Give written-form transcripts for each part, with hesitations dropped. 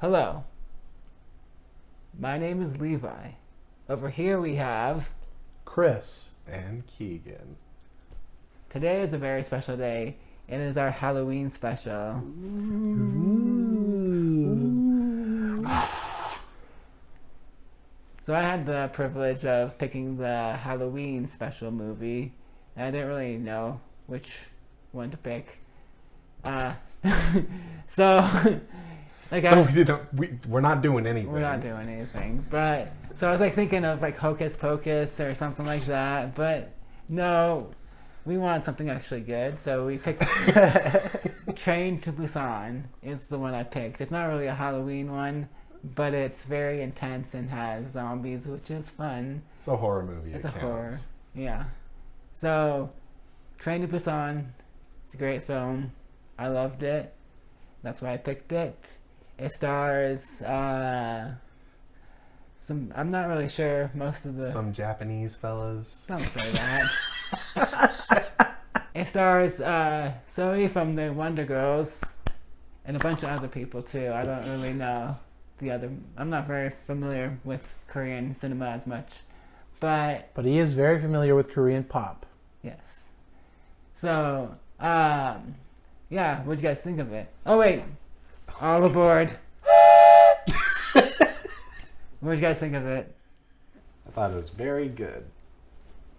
Hello, my name is Levi. Over here we have... Chris. And Keegan. Today is a very special day. It is our Halloween special. So I had the privilege of picking the Halloween special movie. And I didn't really know which one to pick. So... we're not doing anything. We're not doing anything. But so I was like thinking of like Hocus Pocus or something like that. But no, we want something actually good. So we picked Train to Busan is the one I picked. It's not really a Halloween one, but it's very intense and has zombies, which is fun. It's a horror movie. It's a horror. Yeah. So Train to Busan, it's a great film. I loved it. That's why I picked it. It stars some. I'm not really sure most of the. Some Japanese fellas. Don't say that. It stars Zoe from the Wonder Girls, and a bunch of other people too. I don't really know the other. I'm not very familiar with Korean cinema as much, but he is very familiar with Korean pop. yes. So yeah, what'd you guys think of it? Oh wait. All aboard. What did you guys think of it? I thought it was very good.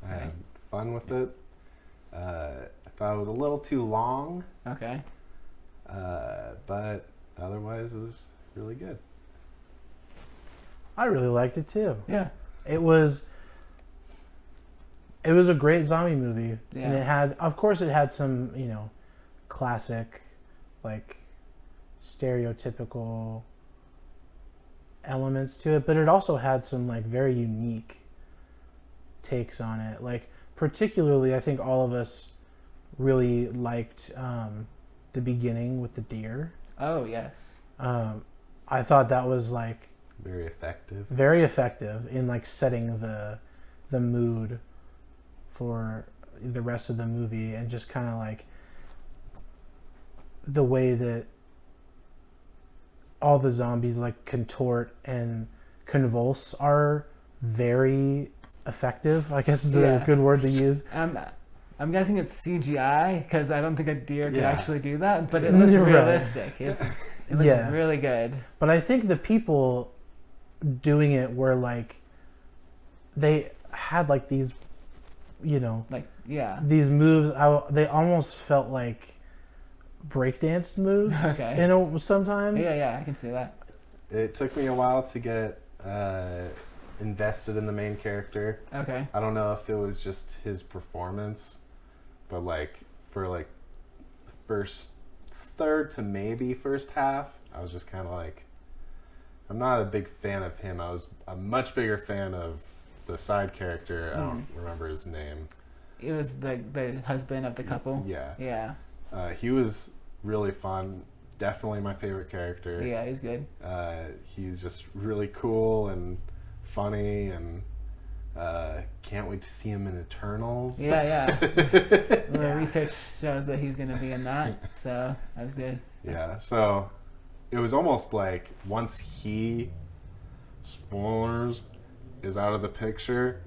I had fun with it. I thought it was a little too long. Okay. But otherwise it was really good. I really liked it too. Yeah. It was a great zombie movie. Yeah. And it had some, classic, like, stereotypical elements to it, but it also had some like very unique takes on it. Like particularly, I think all of us really liked the beginning with the deer. Oh yes. I thought that was like very effective in like setting the mood for the rest of the movie, and just kind of like the way that all the zombies like contort and convulse are very effective. I guess is a good word to use. I'm guessing it's CGI because I don't think a deer could actually do that, but it looks realistic. It looks really good. But I think the people doing it were like, they had like these, these moves. They almost felt like breakdance moves. Okay. Sometimes. Yeah, I can see that. It took me a while to get invested in the main character. Okay. I don't know if it was just his performance, but like for like the first third to maybe first half, I was just kind of like, I'm not a big fan of him. I was a much bigger fan of the side character. I don't remember his name. It was the husband of the couple. Yeah. Yeah. He was really fun. Definitely my favorite character. Yeah, he's good. He's just really cool and funny, and can't wait to see him in Eternals. Yeah. The research shows that he's going to be in that, so that was good. Yeah, so it was almost like once he, spoilers, is out of the picture,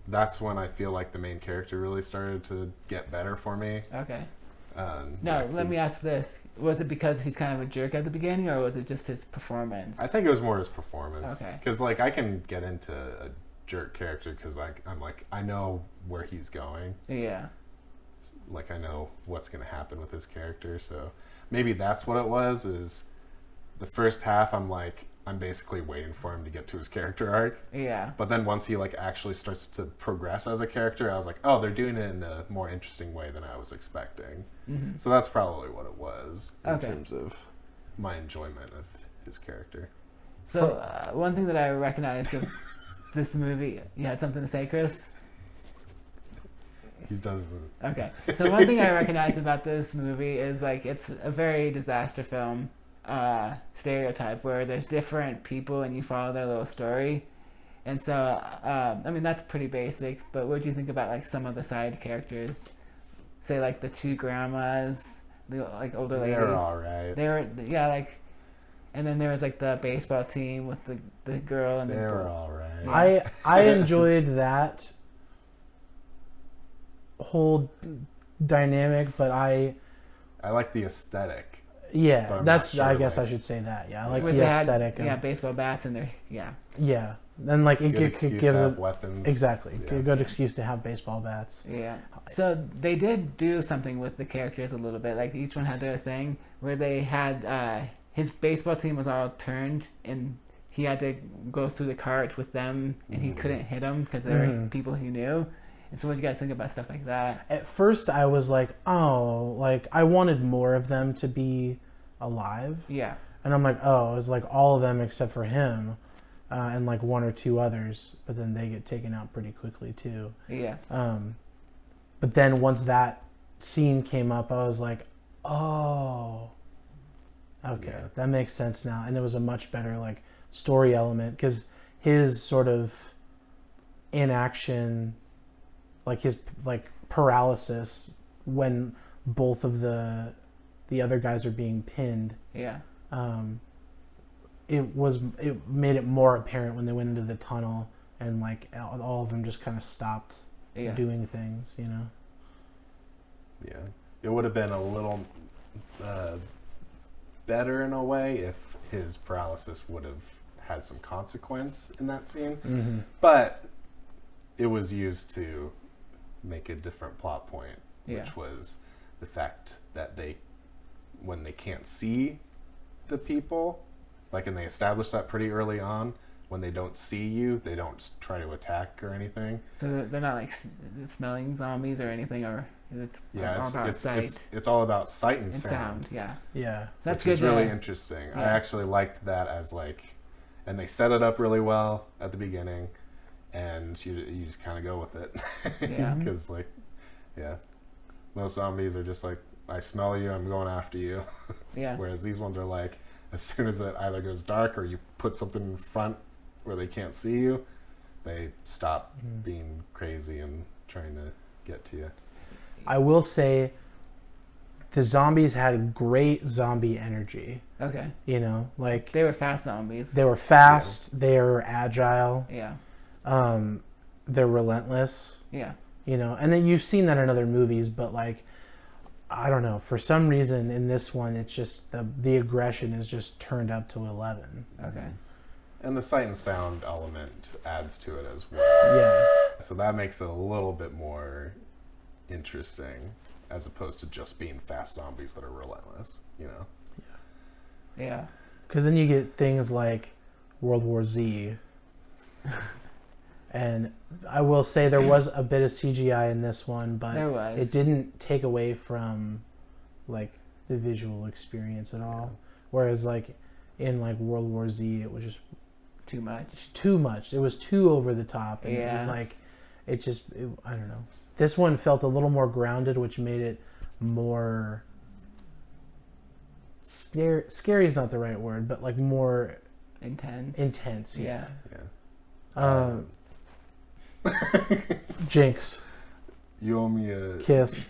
that's when I feel like the main character really started to get better for me. Okay. Let me ask this. Was it because he's kind of a jerk at the beginning, or was it just his performance? I think it was more his performance. Okay. Because, like, I can get into a jerk character because, like, I'm like, I know where he's going. Yeah. Like, I know what's going to happen with his character. So maybe that's what it was, is the first half I'm basically waiting for him to get to his character arc. Yeah. But then once he like actually starts to progress as a character, I was like, oh, they're doing it in a more interesting way than I was expecting. Mm-hmm. So that's probably what it was in Okay. terms of my enjoyment of his character. So one thing that I recognized of this movie, you had something to say, Chris? He doesn't. Okay. So one thing I recognized about this movie is like it's a very disaster film stereotype where there's different people and you follow their little story. And so, I mean, that's pretty basic, but what do you think about like some of the side characters? Say like the two grandmas, the like older ladies. They're all right. They were, yeah, like And then there was like the baseball team with the girl and They the were boy. all right. Yeah. I enjoyed that whole dynamic, but I like the aesthetic. But yeah, I'm that's not sure, I guess like- I should say that. Yeah, I like Where the they had, aesthetic. yeah, Of, baseball bats and yeah, and like Good it excuse gives to a have weapons. exactly Yeah. a good excuse to have baseball bats. yeah. So they did do something with the characters a little bit. Like each one had their thing where they had his baseball team was all turned and he had to go through the cart with them and he couldn't hit them because they were Mhm. people he knew. And so what do you guys think about stuff like that? At first, I was like, oh, like I wanted more of them to be alive, Yeah. and I'm like, oh, it's like all of them except for him, and like one or two others, but then they get taken out pretty quickly too. Yeah. But then once that scene came up, I was like, oh, okay, Yeah. that makes sense now. And it was a much better like story element because his sort of inaction, like his like paralysis when both of the other guys are being pinned. Yeah. It made it more apparent when they went into the tunnel and like all of them just kind of stopped Yeah. doing things, you know. Yeah, it would have been a little better in a way if his paralysis would have had some consequence in that scene. Mm-hmm. But it was used to make a different plot point, Yeah. which was the fact that when they can't see the people, like, and they establish that pretty early on, when they don't see you, they don't try to attack or anything. So they're not like smelling zombies or anything, or it's Yeah, all about sight it's all about sight and and sound. sound. Yeah. Yeah. So that's Which is good. really interesting. I yeah. actually liked that as like, and they set it up really well at the beginning, and you just kind of go with it. Yeah. Because like, yeah, most zombies are just like, I smell you, I'm going after you. Yeah. Whereas these ones are like, as soon as it either goes dark or you put something in front where they can't see you, they stop being crazy and trying to get to you. I will say the zombies had great zombie energy. Okay. You know, like They were fast zombies. they were fast, they were agile, Yeah. they're relentless, Yeah. you know, and then you've seen that in other movies, but like, I don't know, for some reason in this one, it's just the aggression is just turned up to 11. Okay. And the sight and sound element adds to it as well. Yeah. So that makes it a little bit more interesting as opposed to just being fast zombies that are relentless, you know? Yeah. Because then you get things like World War Z. And I will say there was a bit of CGI in this one, but There was. it didn't take away from like the visual experience at all. Whereas like in like World War Z, it was just Too much. too much. It was too over the top, and it Yeah. was like I don't know. This one felt a little more grounded, which made it more scary is not the right word, but like more Intense. intense. Yeah. Yeah. Jinx, You owe me a... kiss.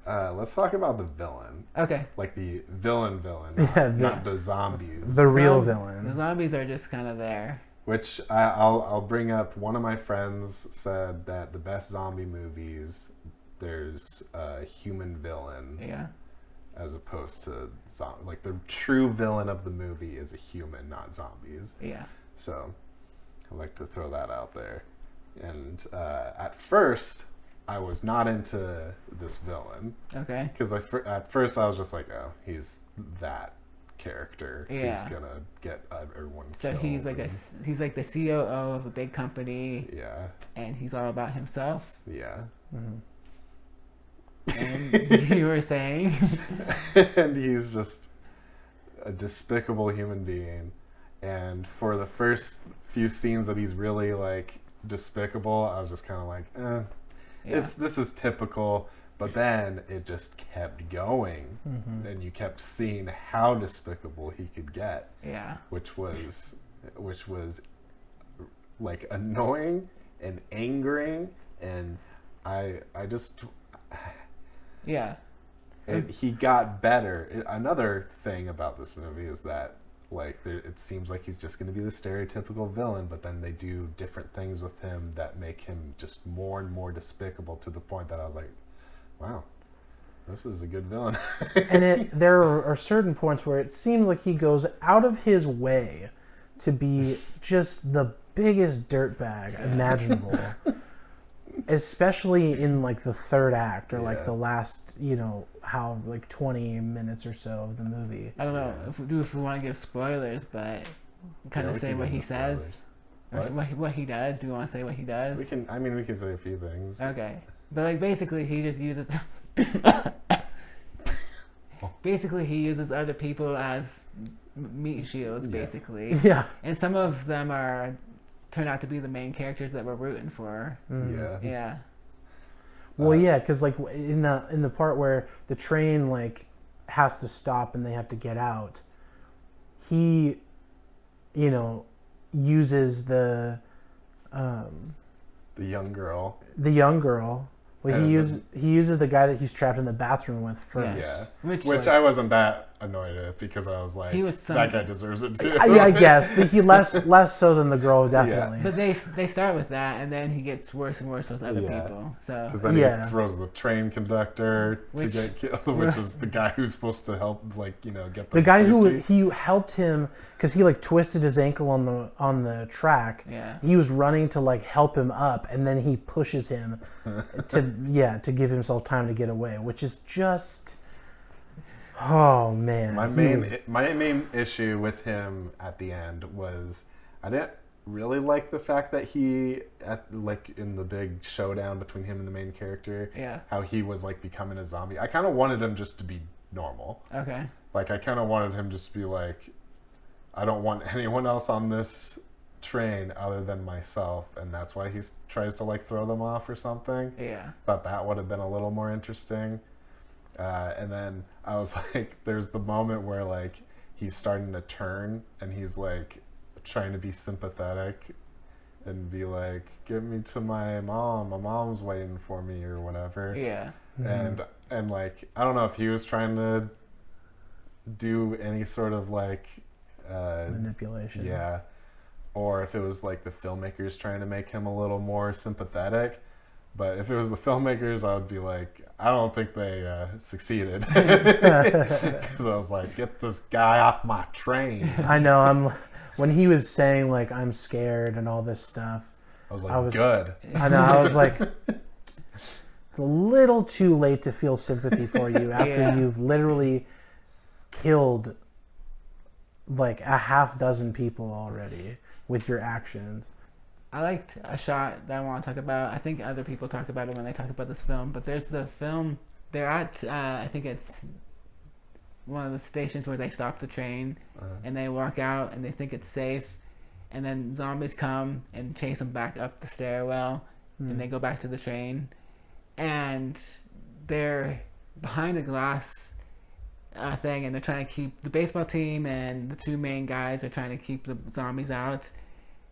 Let's talk about the villain. Okay. Like the villain, Yeah, not the zombies. The real The villain. zombies are just kind of there. Which I'll bring up. One of my friends said that the best zombie movies, there's a human villain Yeah. as opposed to like the true villain of the movie is a human, not zombies. Yeah. So I'd like to throw that out there. And at first, I was not into this villain Okay. because at first I was just like, oh, he's that character. Yeah. He's gonna get everyone So killed. he's like he's like the COO of a big company, Yeah, and he's all about himself. yeah. And you were saying, And he's just a despicable human being. And for the first few scenes that he's really like despicable, I was just kind of like, yeah. this is typical. But then it just kept going, and you kept seeing how despicable he could get. Yeah. Which was like annoying and angering, and I just Yeah. he got better. Another thing about this movie is that like it seems like he's just going to be the stereotypical villain, but then they do different things with him that make him just more and more despicable, to the point that I was like, wow, this is a good villain. And there are certain points where it seems like he goes out of his way to be just the biggest dirtbag imaginable. Especially in like the third act, or like the last, how like 20 minutes or so of the movie. I don't know if we want to give spoilers, but kind of say what he says. Or what he does. Do you want to say what he does? We can say a few things. Okay. But like basically he just uses other people as meat shields, basically. Yeah. And some of them turn out to be the main characters that we're rooting for. Yeah. Well, yeah, because like in the part where the train like has to stop and they have to get out, he, uses the young girl. Well, he uses the guy that he's trapped in the bathroom with first. Yeah, which I wasn't that annoyed at, because I was like, that guy deserves it too. I guess he less so than the girl, definitely. But they start with that, and then he gets worse and worse with other people. So because then he throws the train conductor to get killed, which is the guy who's supposed to help, get the guy safety. Who helped him because he like twisted his ankle on the track. Yeah, he was running to like help him up, and then he pushes him to give himself time to get away, which is just. Oh man! My main issue with him at the end was I didn't really like the fact that he in the big showdown between him and the main character, how he was like becoming a zombie. I kind of wanted him just to be normal. Okay. Like I kind of wanted him just to be like, I don't want anyone else on this train other than myself, and that's why he tries to like throw them off or something. Yeah. Thought that would have been a little more interesting. And then I was like, there's the moment where like he's starting to turn and he's like trying to be sympathetic and be like, get me to my mom's waiting for me or whatever. Yeah. And like, I don't know if he was trying to do any sort of like manipulation. Yeah. Or if it was like the filmmakers trying to make him a little more sympathetic. But if it was the filmmakers, I would be like, I don't think they succeeded. Because I was like, get this guy off my train. I know. When he was saying like, I'm scared and all this stuff. I was like, good. I know. I was like, it's a little too late to feel sympathy for you after you've literally killed like a half dozen people already with your actions. I liked a shot that I want to talk about. I think other people talk about it when they talk about this film, but there's the film. They're at, I think it's one of the stations where they stop the train, and they walk out and they think it's safe, and then zombies come and chase them back up the stairwell, and they go back to the train, and they're behind a glass thing, and they're trying to keep the baseball team and the two main guys are trying to keep the zombies out.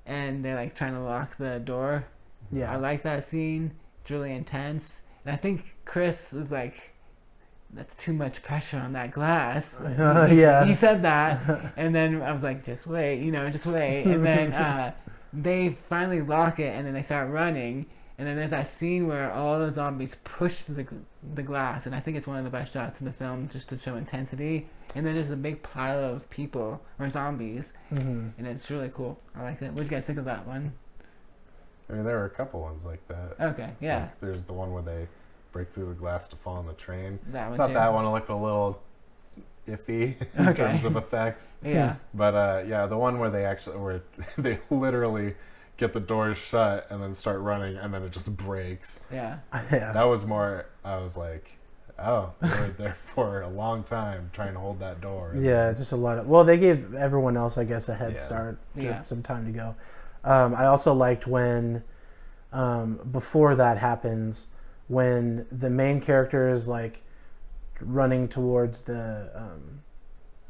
And they're like trying to lock the door. Yeah. I like that scene. It's really intense. And I think Chris was like, that's too much pressure on that glass. He said that. And then I was like, just wait. And then they finally lock it, and then they start running. And then there's that scene where all the zombies push the glass. And I think it's one of the best shots in the film, just to show intensity. And then there's a big pile of people, or zombies, and it's really cool. I like that. What did you guys think of that one? I mean, there are a couple ones like that. Okay, yeah. Like, there's the one where they break through the glass to fall on the train. That one thought too. that one looked a little iffy in terms of effects. Yeah. But the one where they literally get the doors shut and then start running, and then it just breaks. Yeah. That was more. I was like, oh, they were there for a long time trying to hold that door. Yeah, just a lot of... Well, they gave everyone else, I guess, a head start. Some time to go. I also liked when, before that happens, when the main character is like running towards the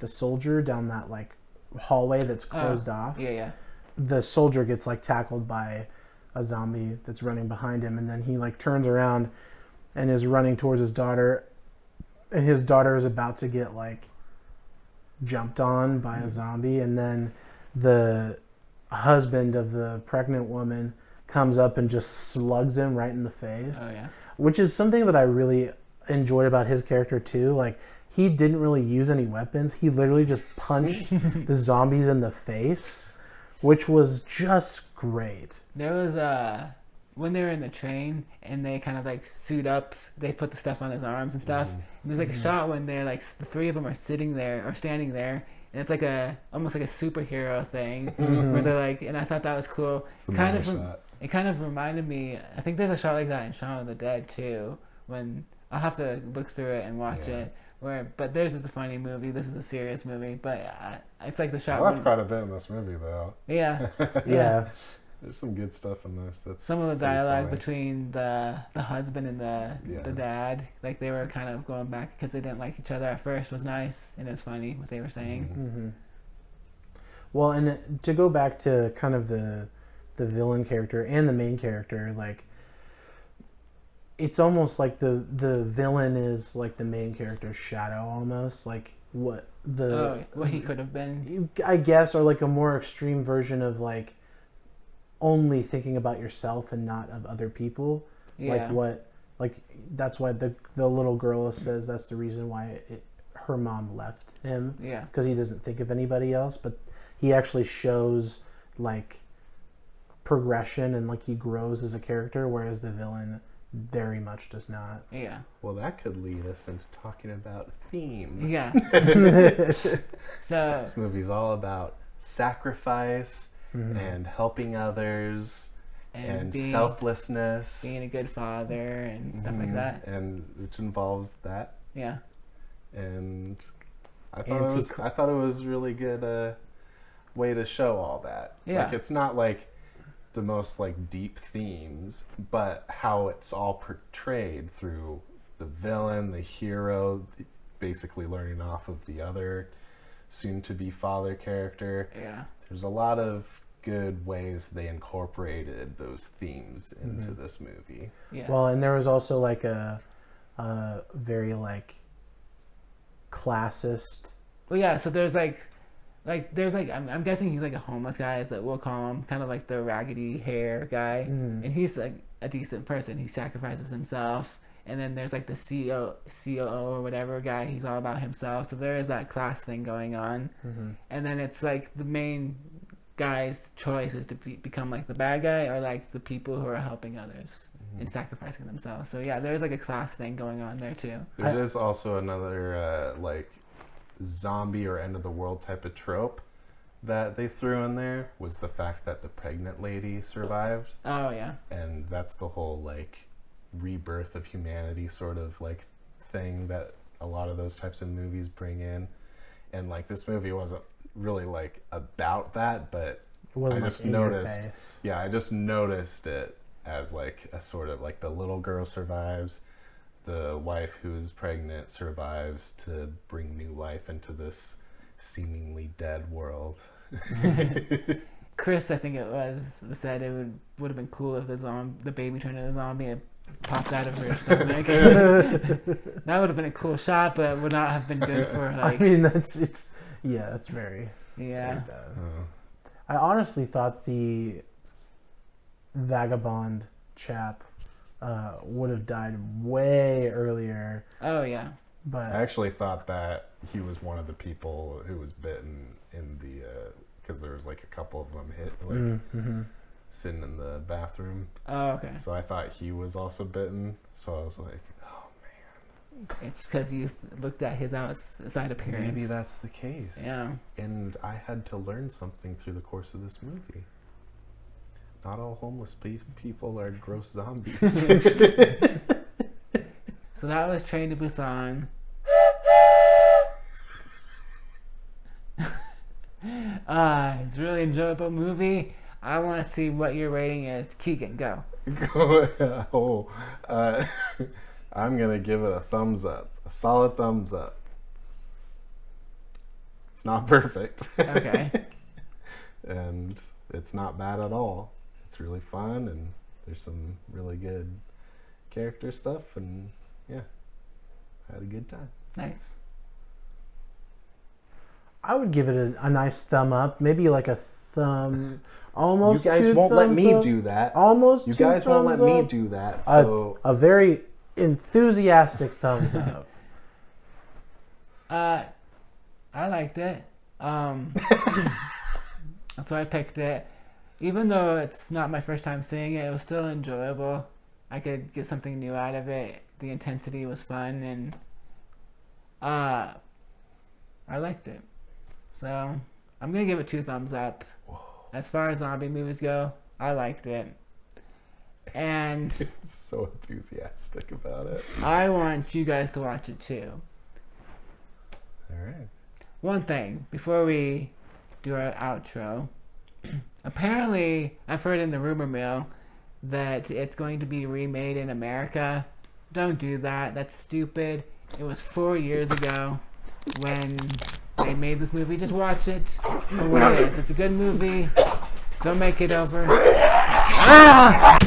soldier down that like hallway that's closed off. Yeah. The soldier gets like tackled by a zombie that's running behind him, and then he like turns around and is running towards his daughter, and his daughter is about to get like jumped on by a zombie, and then the husband of the pregnant woman comes up and just slugs him right in the face. Oh yeah. Which is something that I really enjoyed about his character too. Like, he didn't really use any weapons. He literally just punched the zombies in the face, which was just great. There was when they were in the train and they kind of like suit up, they put the stuff on his arms and stuff. And there's like a shot when they're like the three of them are sitting there or standing there, and it's like almost like a superhero thing where they're like, and I thought that was cool. It kind of reminded me. I think there's a shot like that in Shaun of the Dead too. When I'll have to look through it and watch it. But theirs is a funny movie. This is a serious movie. But it's like the shot. I laughed quite a bit in this movie, though. Yeah. Yeah. There's some good stuff in this. That's some of the dialogue funny. between the husband and the dad, like they were kind of going back because they didn't like each other at first, was nice, and it was funny what they were saying. Well, and to go back to kind of the villain character and the main character, like, it's almost like the villain is like the main character's shadow, almost like what he could have been, I guess, or like a more extreme version of like only thinking about yourself and not of other people. Like that's why the little girl says that's the reason why her mom left him, because he doesn't think of anybody else. But he actually shows like progression and like he grows as a character, whereas the villain very much does not. Well, that could lead us into talking about theme. So this movie's all about sacrifice and helping others and selflessness, being a good father and stuff like that, and which involves that. And I thought it was really good way to show all that. Like, it's not like the most like deep themes, but how it's all portrayed through the villain, the hero, basically learning off of the other soon-to-be father character. There's a lot of good ways they incorporated those themes into this movie. Well, and there was also like a very like classist. So there's I'm guessing he's like a homeless guy, is that we'll call him, kind of like the raggedy hair guy, and he's like a decent person. He sacrifices himself. And then there's like the COO or whatever guy. He's all about himself. So there is that class thing going on. And then it's like the main guy's choice is to become like the bad guy or like the people who are helping others and sacrificing themselves. So there's like a class thing going on there too. There's also another like zombie or end of the world type of trope that they threw in there, was the fact that the pregnant lady survived. And that's the whole like rebirth of humanity sort of like thing that a lot of those types of movies bring in. And like this movie wasn't really like about that, but I just noticed it as like a sort of like the little girl survives, the wife who is pregnant survives to bring new life into this seemingly dead world. Chris, I think it was, said it would have been cool if the baby turned into a zombie and popped out of her stomach. That would have been a cool shot, but it would not have been good for like. I mean, that's very. Yeah. I honestly thought the vagabond chap would have died way earlier. But I actually thought that he was one of the people who was bitten in the because there was like a couple of them hit like sitting in the bathroom. So I thought he was also bitten. So I was like, oh man. It's because you looked at his outside appearance. Maybe that's the case. Yeah. And I had to learn something through the course of this movie. Not all homeless people are gross zombies. So that was Train to Busan. It's a really enjoyable movie. I want to see what your rating is. Keegan, go. I'm gonna give it a thumbs up, a solid thumbs up. It's not perfect. Okay. And it's not bad at all. It's really fun, and there's some really good character stuff, and yeah, I had a good time. Nice. I would give it a nice thumb up, maybe like a thumb. Almost. You guys two won't let thumbs me up. do that. Almost. You two guys won't let thumbs me up. do that. So A very enthusiastic thumbs up. I liked it. That's why I picked it. Even though it's not my first time seeing it, it was still enjoyable. I could get something new out of it. The intensity was fun, and I liked it. So I'm gonna give it 2 thumbs up. As far as zombie movies go, I liked it. And it's so enthusiastic about it. I want you guys to watch it too. All right. One thing before we do our outro. Apparently, I've heard in the rumor mill that it's going to be remade in America. Don't do that. That's stupid. It was 4 years ago when they made this movie. Just watch it for what it is. It's a good movie. Don't make it over. Ah!